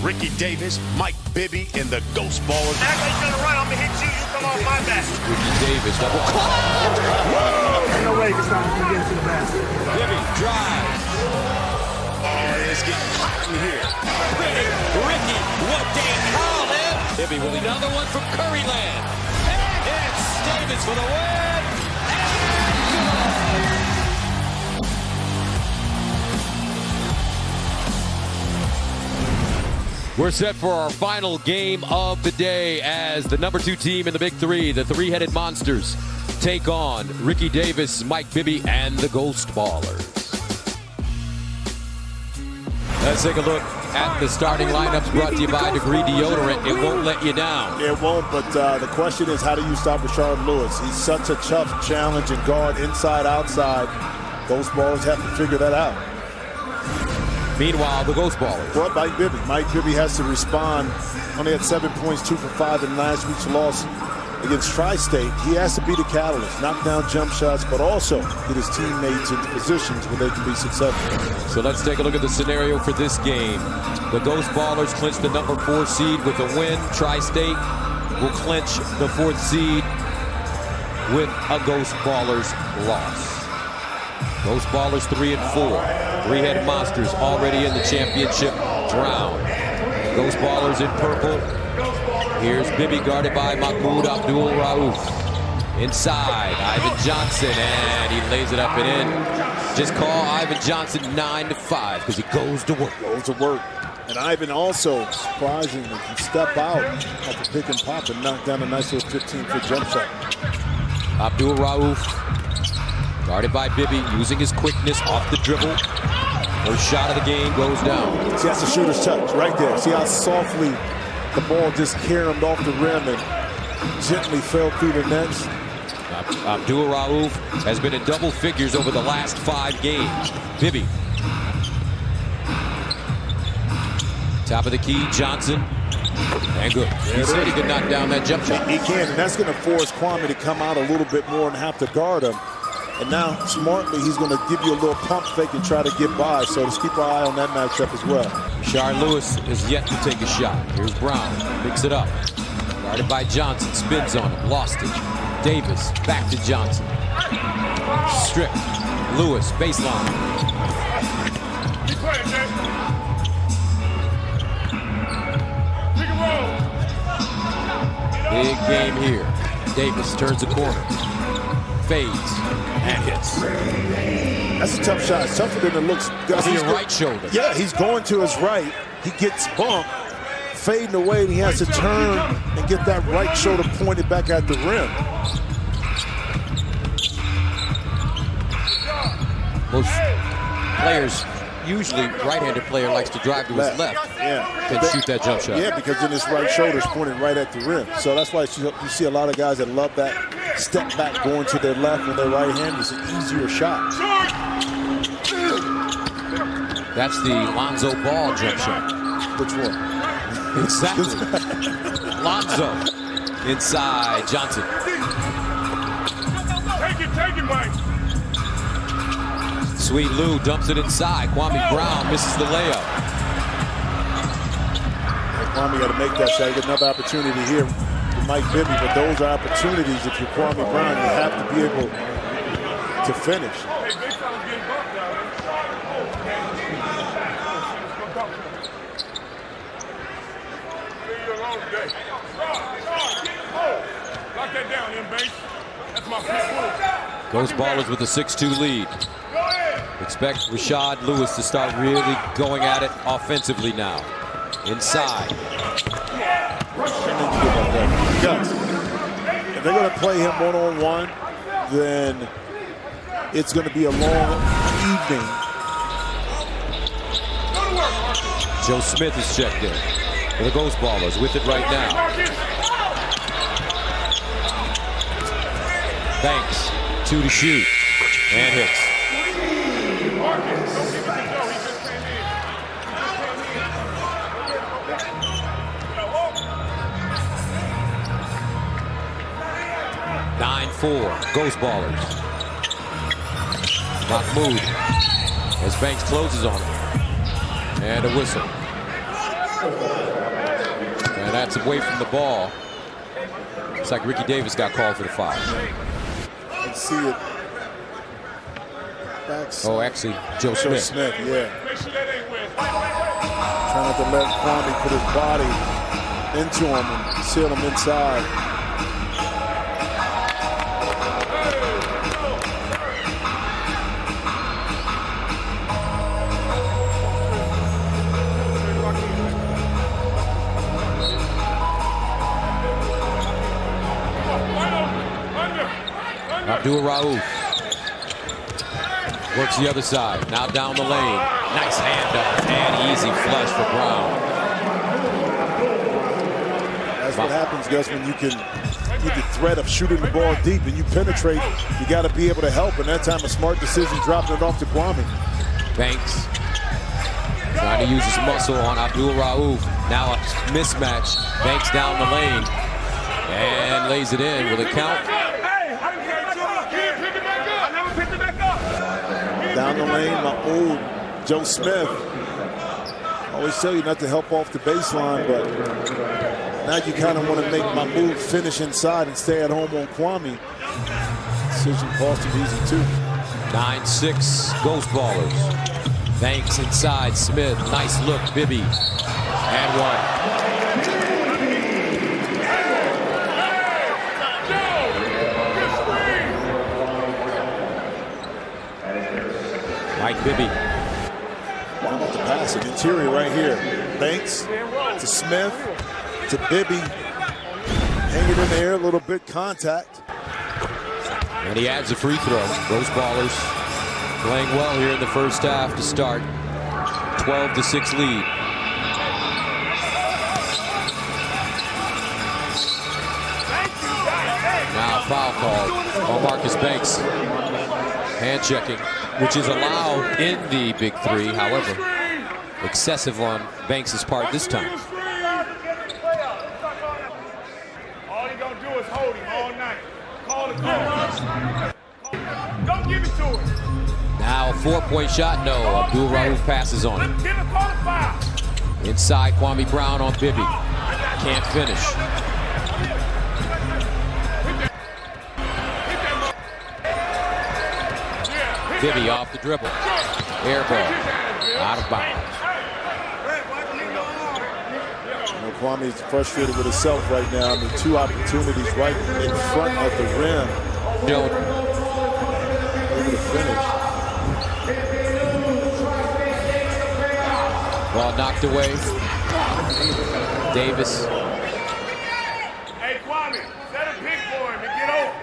Ricky Davis, Mike Bibby, and the Ghost Ballers. Act like you're gonna run, I'm gonna hit you, you come off my back. Ricky Davis, double clutch. Ain't no way this time we can get to the basket. Bibby drives. It's getting hot in here. Ricky, what they call him. Bibby with another one from Curryland. It's Davis for the win. We're set for our final game of the day as the number 2 team in the Big 3, the three-headed monsters, take on Ricky Davis, Mike Bibby, and the Ghost Ballers. Let's take a look at the starting lineups brought to you by Big3 Deodorant. It won't let you down. It won't, but the question is, how do you stop Rashard Lewis? He's such a tough challenge and guard inside, outside. Ghost Ballers have to figure that out. Meanwhile, the Ghost Ballers. Well, Mike Bibby has to respond. Only had 7 points, 2 for 5 in last week's loss against Tri-State. He has to be the catalyst, knock down jump shots, but also get his teammates into positions where they can be successful. So let's take a look at the scenario for this game. The Ghost Ballers clinch the number 4 seed with a win. Tri-State will clinch the 4th seed with a Ghost Ballers loss. Ghost Ballers 3 and 4. Three-headed monsters already in the championship round. Ghost Ballers in purple. Here's Bibby guarded by Mahmoud Abdul-Rauf. Inside, Ivan Johnson, and he lays it up and in. Just call Ivan Johnson 9-5 because he goes to work. And Ivan also, surprisingly, can step out of the pick and pop and knock down a nice little 15-foot jump shot. Abdul-Rauf guarded by Bibby, using his quickness off the dribble. First shot of the game goes down. See, that's the shooter's touch right there. See how softly the ball just caromed off the rim and gently fell through the nets. Abdul-Rauf has been in double figures over the last 5 games. Bibby. Top of the key, Johnson. And good. He said he could knock down that jump shot. He can, and that's going to force Kwame to come out a little bit more and have to guard him. And now, smartly, he's going to give you a little pump fake and try to get by. So let's keep our eye on that matchup as well. Rashard Lewis is yet to take a shot. Here's Brown. Picks it up. Guarded by Johnson. Spins on him. Lost it. Davis. Back to Johnson. Stripped. Lewis. Baseline. Big game here. Davis turns the corner. Fades. And hits. That's a tough shot. It's tougher than it looks. That's his right shoulder. Yeah, he's going to his right. He gets bumped, fading away, and he has to turn and get that right shoulder pointed back at the rim. Most players, usually right-handed player, likes to drive to his left and shoot that jump shot. Yeah, because then his right shoulder is pointed right at the rim. So that's why you see a lot of guys that love that step back going to their left when their right hand is an easier shot. That's the Lonzo Ball jump shot. Which one? Exactly. Lonzo. Inside, Johnson. Take it, Mike. Sweet Lou dumps it inside. Kwame Brown misses the layup. Kwame got to make that shot. Get another opportunity here with Mike Bibby, but those are opportunities. If you're Kwame Brown, you have to be able to finish. Lock that down, M-Base. That's my first. Ghost Ballers with a 6-2 lead. Expect Rashard Lewis to start really going at it offensively now. Inside. Because if they're going to play him one-on-one, then it's going to be a long evening. Joe Smith is checked in for the Ghost Ballers with it right now. Banks, 2 to shoot, and hits. 9-4, Ghost Ballers. Mahmoud as Banks closes on him. And a whistle. And that's away from the ball. Looks like Ricky Davis got called for the foul. And see it. Backside. Oh, actually, Joe Smith. Joe Smith, yeah. Trying not to let Kwame put his body into him and seal him inside. Abdul-Rauf works the other side. Now down the lane. Nice handoff and easy flush for Brown. That's what happens, Gus, when you can get the threat of shooting the ball deep and you penetrate. You got to be able to help. And that time, a smart decision, dropping it off to Kwame. Banks trying to use his muscle on Abdul-Rauf. Now a mismatch. Banks down the lane and lays it in with a count. Down the lane, my old Joe Smith. Always tell you not to help off the baseline, but now you kind of want to make my move finish inside and stay at home on Kwame. Decision cost him easy too. 9-6 Ghost Ballers. Banks inside, Smith, nice look, Bibby, and one. Mike Bibby. How about the pass? An interior right here. Banks to Smith to Bibby. Hanging in the air, a little bit contact. And he adds a free throw. Ghost Ballers playing well here in the first half to start. 12-6 lead. Now foul called on Marcus Banks. Hand checking, which is allowed in the Big Three. However, excessive on Banks' part this time. All he gonna do is hold him all night. Call the coach. Don't give it to him. Now a 4-point shot, no. Abdul-Rauf passes on it. Give him a foul. Inside, Kwame Brown on Bibby. Can't finish. Bibby off the dribble. Air ball. Out of bounds. Kwame's frustrated with himself right now. I mean, two opportunities right in front of the rim. Able to finish. Ball knocked away. Davis. Hey, Kwame, set a pick for him and get open.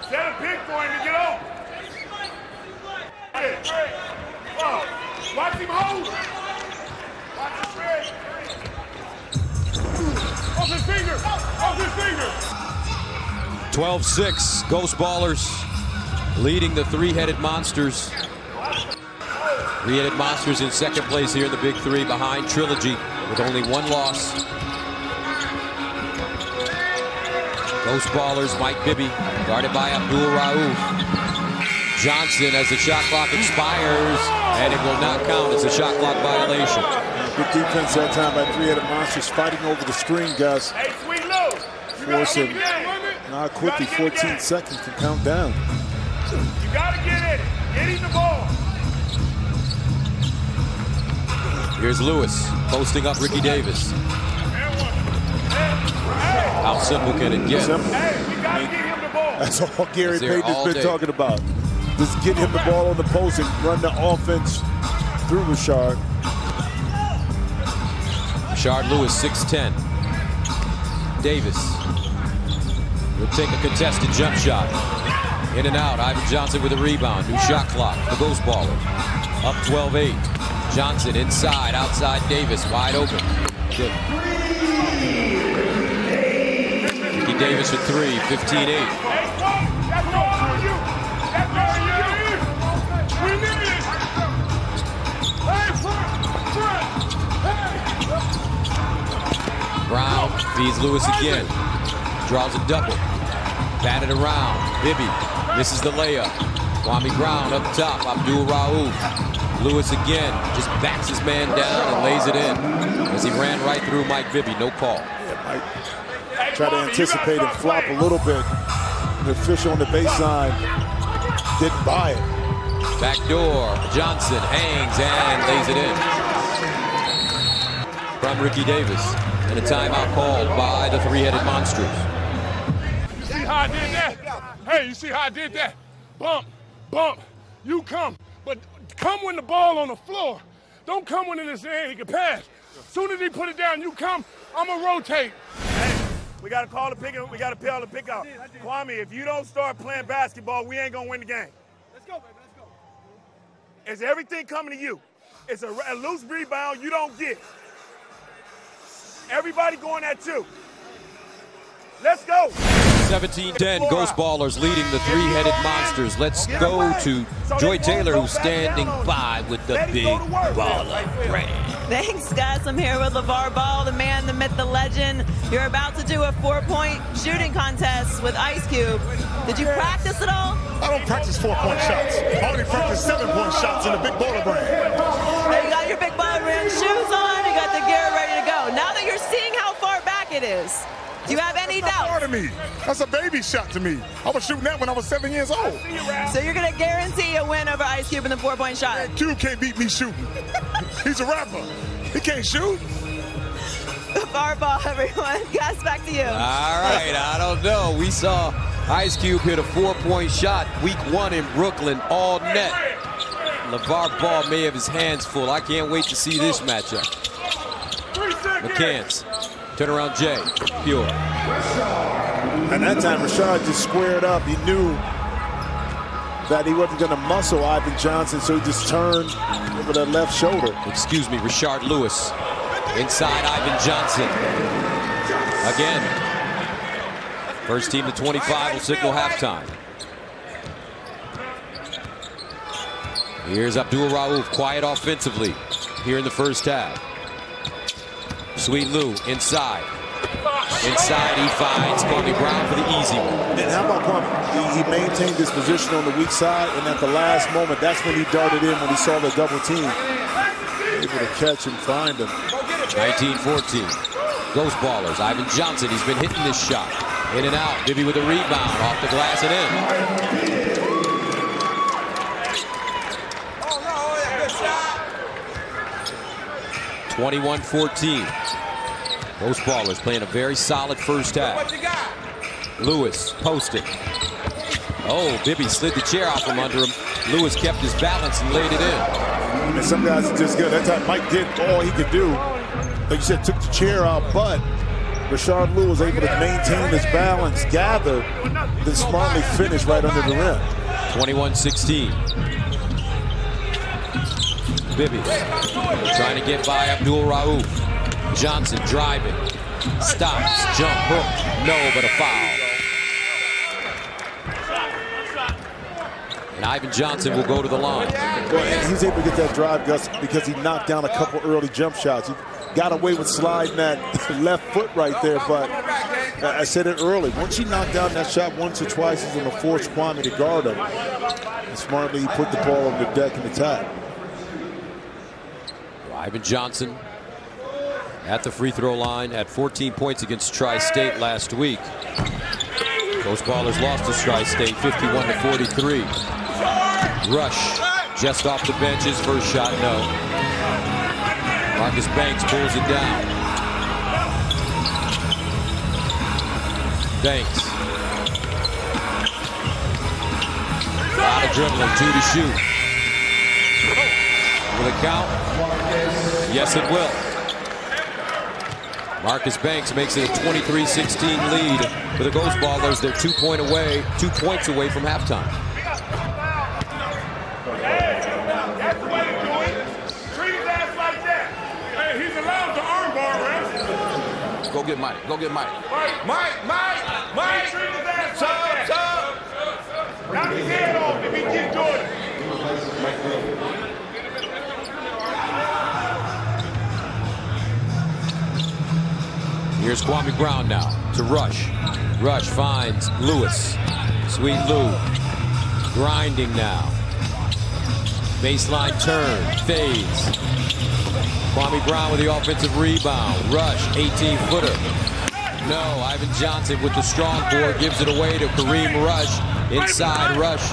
Set a pick for him and get open. Hey, oh, watch him hold. Watch him spread. Off his finger. Off his finger. 12-6. Ghost Ballers leading the three-headed Monsters. Three-headed Monsters in second place here in the Big Three behind Trilogy with only one loss. Ghost Ballers, Mike Bibby, guarded by Abdul-Rauf. Johnson as the shot clock expires, and it will not count as a shot clock violation. Good defense that time by three-headed Monsters fighting over the screen, guys. Hey, sweet low. Force him. Not quickly, 14 seconds to count down. You got to get in it. Get him the ball. Here's Lewis posting up Ricky Davis. How simple can it get? Simple. Hey, we got to get him the ball. That's all Gary Payton's been talking about. Just get him the ball on the post and run the offense through Rashard. Rashard Lewis, 6'10". Davis will take a contested jump shot. In and out. Ivan Johnson with a rebound. New shot clock. The Ghost Baller. Up 12-8. Johnson inside. Outside Davis. Wide open. Good. Ricky Davis with three. 15-8. Brown feeds Lewis again. Draws a double. Batted around. Bibby misses the layup. Kwame Brown up top. Abdul-Rauf. Lewis again just backs his man down and lays it in as he ran right through Mike Bibby. No call. Yeah, Mike tried to anticipate and flop a little bit. The official on the baseline didn't buy it. Backdoor. Johnson hangs and lays it in. From Ricky Davis. And a timeout called by the three-headed monsters. You see how I did that? Hey, you see how I did that? Bump, bump. You come. But come when the ball on the floor. Don't come when it's in the air. He can pass. As soon as he put it down, you come. I'm going to rotate. Hey, we got to call the pick. We got to call the pick out. Kwame, if you don't start playing basketball, we ain't going to win the game. Let's go, baby. Let's go. Is everything coming to you? It's a loose rebound you don't get. Everybody going at you. Let's go. 17-10, Ghost Ballers leading the three-headed monsters. Let's go to Joy Taylor, who's standing by with the Big Baller brand. Thanks, guys. I'm here with LeVar Ball, the man, the myth, the legend. You're about to do a 4-point shooting contest with Ice Cube. Did you practice at all? I don't practice 4-point shots. I only practice 7-point shots in the Big Baller brand. Now you got your Big Baller brand shoes on. You got the gear ready to go. Now that you're seeing how far back it is, do you have any doubt? That's not far to me. That's a baby shot to me. I was shooting that when I was 7 years old. So you're going to guarantee a win over Ice Cube in the 4-point shot? Man, Cube can't beat me shooting. He's a rapper. He can't shoot. LeVar Ball, everyone. Guys, back to you. All right, I don't know. We saw Ice Cube hit a 4-point shot week 1 in Brooklyn, all net. LeVar Ball may have his hands full. I can't wait to see this matchup. McCants. Turn around, Jay. Pure. And that time, Rashard just squared up. He knew that he wasn't going to muscle Ivan Johnson, so he just turned over that left shoulder. Excuse me, Rashard Lewis. Inside Ivan Johnson. Again. First team to 25 will signal halftime. Here's Abdul Rauf, quiet offensively here in the first half. Sweet Lou inside. Inside he finds Kwame Brown for the easy one. And how about Kwame? He maintained his position on the weak side, and at the last moment, that's when he darted in when he saw the double team. Able to catch and find him. 19-14. Ghost Ballers. Ivan Johnson, he's been hitting this shot. In and out. Bibby with a rebound off the glass and in. 21-14. Ghost Ballers playing a very solid first half. Lewis posted. Oh, Bibby slid the chair out from under him. Lewis kept his balance and laid it in. And some guys are just good. That time Mike did all he could do. Like you said, took the chair out, but Rashard Lewis was able to maintain his balance, gather, then smartly finish right under the rim. 21-16. Bibby trying to get by Abdul Rauf. Johnson driving. Stops. Jump hook. No, but a foul. And Ivan Johnson will go to the line. Well, he was able to get that drive, Gus, because he knocked down a couple early jump shots. He got away with sliding that left foot right there, but I said it early. Once he knocked down that shot once or twice, he's going to force Kwame to guard him. And smartly, he put the ball on the deck and attack. Ivan Johnson at the free throw line, had 14 points against Tri-State last week. Ghost Ballers lost to Tri-State 51-43. Rush just off the bench, his first shot, no. Marcus Banks pulls it down. Banks. A lot of dribbling, 2 to shoot. Will it count? Yes, it will. Marcus Banks makes it a 23-16 lead for the Ghost Ballers. They're 2 points away from halftime. That's the way to do it. Treat his ass like that. Hey, he's allowed to armbar rest. Go get Mike. Go get Mike. Mike. Treat his ass like that. Knock his head off if he keep doing it. Here's Kwame Brown now to Rush. Rush finds Lewis. Sweet Lou grinding now. Baseline turn, fades. Kwame Brown with the offensive rebound. Rush, 18-footer. No, Ivan Johnson with the strong board gives it away to Kareem Rush. Inside Rush,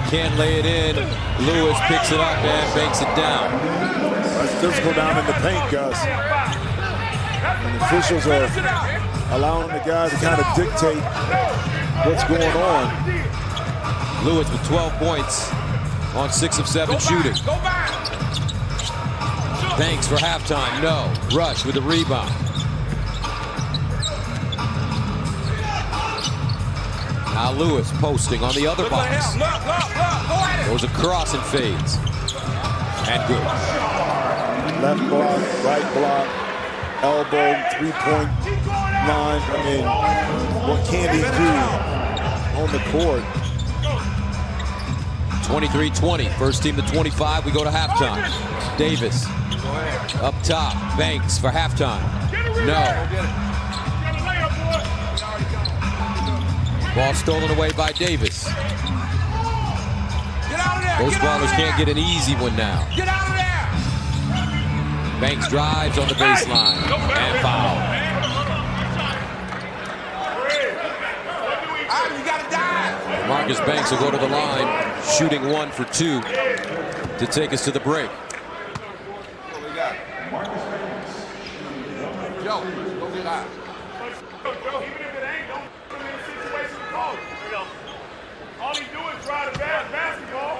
can't lay it in. Lewis picks it up and banks it down. That's physical down in the paint, Gus. And the officials are allowing the guys to kind of dictate what's going on. Lewis with 12 points on 6 of 7 shooting. Banks for halftime, no. Rush with the rebound. Now Lewis posting on the other box. Goes across and fades. And good. Left block, right block, elbow, three-point line. I mean, what can he do on the court? 23-20, first team to 25, we go to halftime. Davis up top, Banks for halftime. No. Ball stolen away by Davis. Those ballers can't get an easy one now. Get out of there! Banks drives on the baseline and foul. You gotta die! Marcus Banks will go to the line, shooting 1 for 2 to take us to the break. Joe, go get out. Joe, even if it ain't, don't put him in a situation to call it. All he do is try to basketball.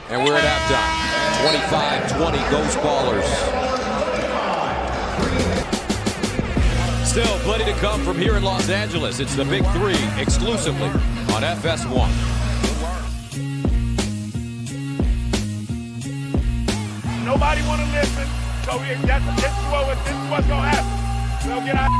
And we're at halftime. 25-20, Ghost Ballers. Still plenty to come from here in Los Angeles. It's the Big 3 exclusively on FS1. Nobody want to listen, so this is what's going to happen. They'll get out of